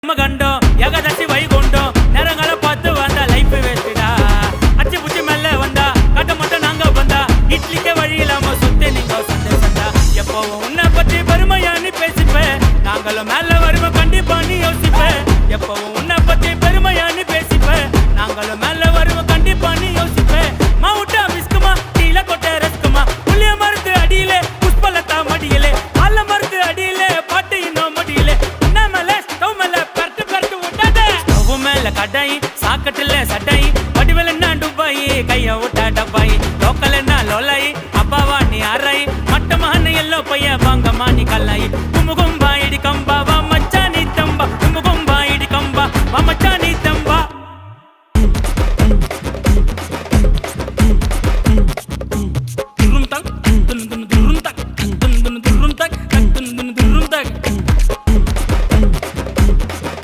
கண்டோம் ஏகாதசி வைகுண்டோம் நேரங்களை பார்த்து வந்தா லைஃப் வேஸ்டா அச்சு புச்சி மேல வந்தா கட்ட மட்டும் நாங்க வந்தா இட்லிக்கே வழி இல்லாம சுத்தி நீங்க சந்தேசந்தா எப்பவும் உன்னை பத்தி பெருமையானு பேசிப்பேன் நாங்களும் மேல வருவோம் கண்டிப்பா நீ யோசிப்பேன் எப்பவும் உன்னை பத்தி பெருமையானு பேசிப்பேன் நாங்களும் மேல வருவோம் கண்டிப்பா நீ யோசிப்பேன் மாவுட்டா மிஸ்குமா கீழே கொட்ட ரஸ்குமா புளிய மருந்து அடியிலே புஷ்பலத்தா மடியிலே அல்ல மருந்து அடியிலே பாட்டு இன்னும் மடியிலே கடாய் சாக்கட்டுல சட்டாய் வடிவல் என்ன டுபாய் கைய விட்டா டப்பாய் லோக்கல் என்ன லோலாய் அப்பாவா நீ அறாய் மட்டமான எல்லோ பைய வாங்கம்மா நீ கல்லாய் கும்பு கும்பா இடி கம்பா